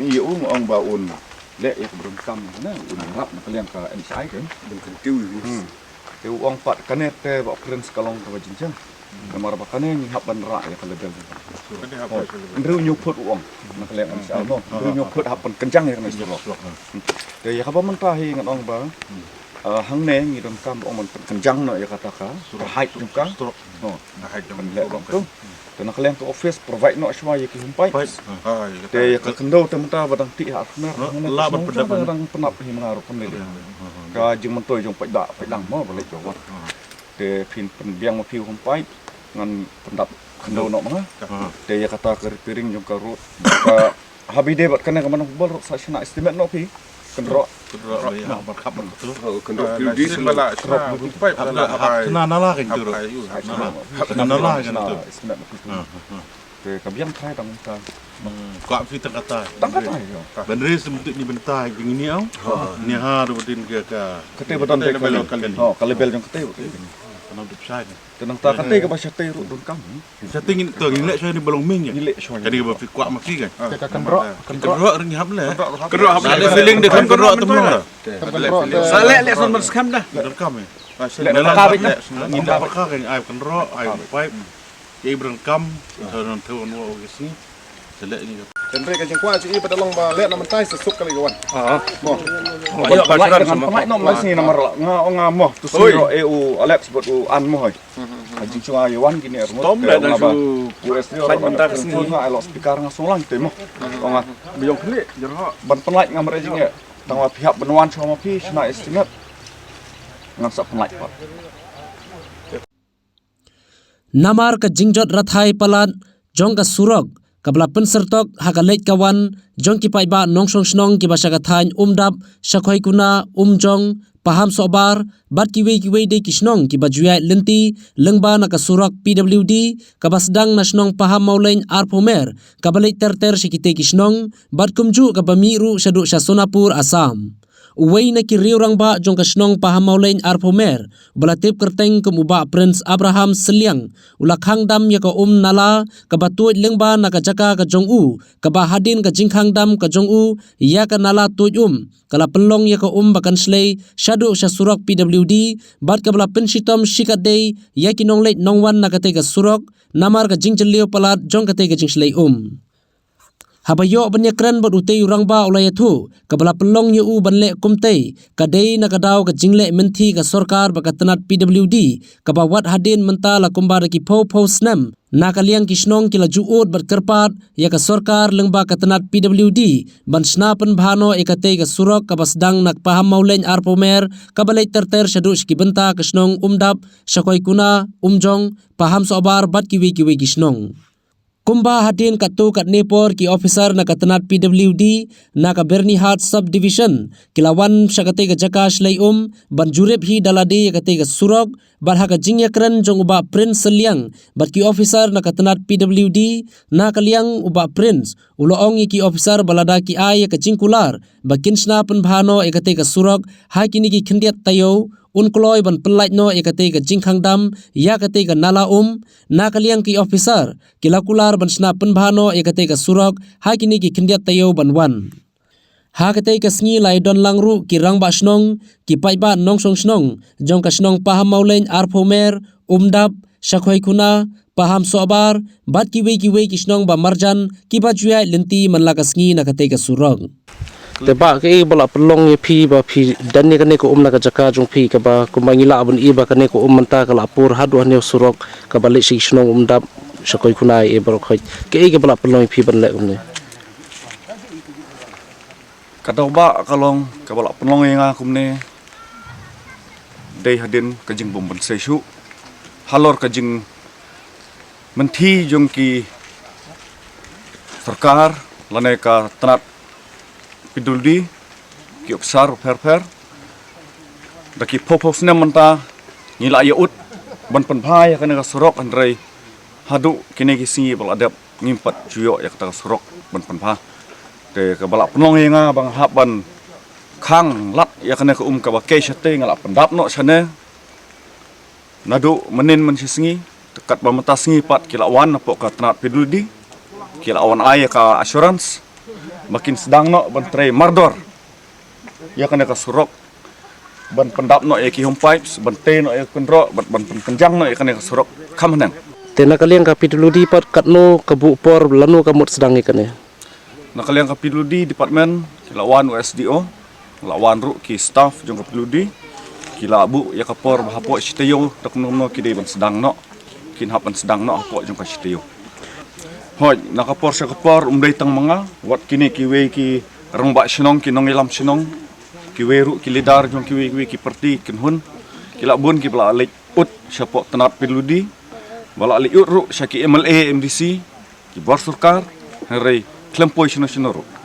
iya ông baun lệ ya belum kam na unap na kalian ka NCI kan belum tiu uang pat kanet te ba kren skalong ka jinjang kamar ba kanen ni haban ra ya kalebel ndru nyuput uang na kalian NCI no ndru nyuput haban kencang ya kan istilah te ya ka mentah ngan ong ba hang ne ngi dom kam ong man kencang no ya kata ka haid juga no haid man le tu dan kalian ke office provide no semua ya ki humpai te ya ka kendo te mentah badang ti ha na la ban pendapat dang penap hi mengaruh kan le ka jing mentoi jong pai dang mo boleh jawab te pin penbiang ma piu humpai ngan pendap kendo no manga te ya kata piring jong ka rut ka habide bat kana ka manong bol sa sina estimate no pi kendro ya berkap betul kendro di semala humpai nala kan tu nala kan tu te kabiang trai dang ta kok fi terkata bener sebentuk ni bentar yang ini au ni ha rutin ke kete beton te kalebel jong kete tanam dip sai tenang ta kete ke bahasa te ru don kam setting tu ngilek saya ni belum ming ya jadi ba fi kuat ma fi kan kendro ring hab le kendro hab le feeling de kendro tu mong la salek le son berskam dah rekam ya ni dah perkah kan ai kendro ai pipe ai berengkam ton ton wo sini selek ni Jadi kajeng kuat sih pada long balik nama mentai sesuk kali kawan. Ayo pasaran dengan pelak nom mas ni nomor ngamoh tu siro EU alep sebut an moh. Kajeng cuma ayuan gini ermo. Tom dah su US ni orang mentak sini ngalo speaker ngasolang tu moh. Onga biyong kali jerah ban pelak ngamar jing ya. Tangwa pihak benuan sama pi sina estimate ngamsak pelak pak. Namar ka jingjot rathai palat jong ka surok kabla pensertok hakalet kawan jong ki paiba nongsong snong ki basaka thain umdap shakhoi kuna umjong paham sobar bat kiwe de kisnong ki bajuya lenti lengba na ka surak PWD kabasdang nasnong paham maulain arpomer kabale terter shikite kisnong bat kumju kabamiru shadu shasonapur Assam Uway na kiriw rang ba jong kasnong pahamaulain arpomer balatip kerteng kemuba Prince Abraham Seliang ulakhang dam ya ka nala kabatuit lengba na kajaka ka jong u kabahadin ka jingkhang dam ka jong u ya ka nala tuit kala pelong ya ka bakan slay shadu shasurak PWD bat kabla penshitom shikat day ya kinong late nongwan na kate ka surok namar ka jingchelio palat jong kate ka jingslay Habayo banyakran bad utay urang ba ulayathu kabala pelong yu banle kumtay kadai na kadaw ka jingle menti ka sorkar bakatanat PWD kabawat hadin mentala kumbara ki pho snam na kaliang kisnong kila juot berkerpat ya ka sorkar lengba katanat PWD ban snapan bhano ekate ka surok kabasdang nak paham maulen arpomer kabalay terter shadush ki benta kisnong umdap shakoy kuna umjong paham sobar bat kiwi kisnong Kumba hadin katu kat Nepor ki officer na katanat PWD na ka Bernihat subdivision kilawan syakate ka jakash lay ban jurep hi dalade kate ka surok bar ha ka jingyakran jong uba Prince Seliang bat ki officer na katanat PWD na kaliang uba Prince uloong ki officer balada ki ay ka jingkular bakinsna penbhano ekate ka surok ha kini ki khindiat tayo unkloy ban pelait no ekate ka jingkhang dam ya kate ka nala na kaliang ki officer kilakular ban sna penbhano ekate ka surok ha kini ki khindiat tayo ban wan ha kate ka sngi lai don langru ki rang ba snong ki paiba nongsong snong jong ka snong paham maulain arpomer umdap shakhoi kuna paham sobar bat kiwe ki snong ba marjan ki ba juya lenti manla ka sngi na kate ka surok Teba ke bala pelong ye phi ba phi dan ni kane ko na ka jaka jong phi ka ba ko mangila abun i ba kane ko manta ka lapur hadu ne surok ka balik si snong umdap sakoi kunai e baro khoi ke bala pelong phi ban le umne Kadaw ba kalong ka bala pelong nga kumne dei hadin ka jing bomban sesu halor ka jing menti jong ki sarkar lane ka tanat PWD ki officer per daki popos na manta ngila yaut ban penphai kana ka sorok andrei hadu kini ki singi bal adap ngimpat juyo ya kata sorok ban penpha te ka bala penong nga bang haban khang lat ya kana ka ka ba ke shate ngala pendap no sane nadu menin men singi tekat ba mata singi pat kilawan po ka tanat PWD kilawan ay ka assurance makin sedang no ban tray mardor ya kena ka surok ban pendap no ya ki home pipes ban te no ya kendro ban penjang no ya kena ka surok kamanang Tena kalian kapituludi pat katno kabu por lanu kamut sedang ikan ya. nakaliang kapiludi department kilawan USDO lawan ru ki staff jong kapiludi kila abu ya kapor hapo sitayo takno ki dei ban sedang no kin hapan sedang no hapo jong ka sitayo hoj nakapor sa kapor umday tang mga wat kini kiwe ki rongba sinong kinong ilam sinong kiwe ru ki lidar jong kiwe ki perti kinhun kila bun ki bla alik ut siapo tanat piludi bala alik ut ru syaki MLA MDC ki bor surkar hari klempoi sino ru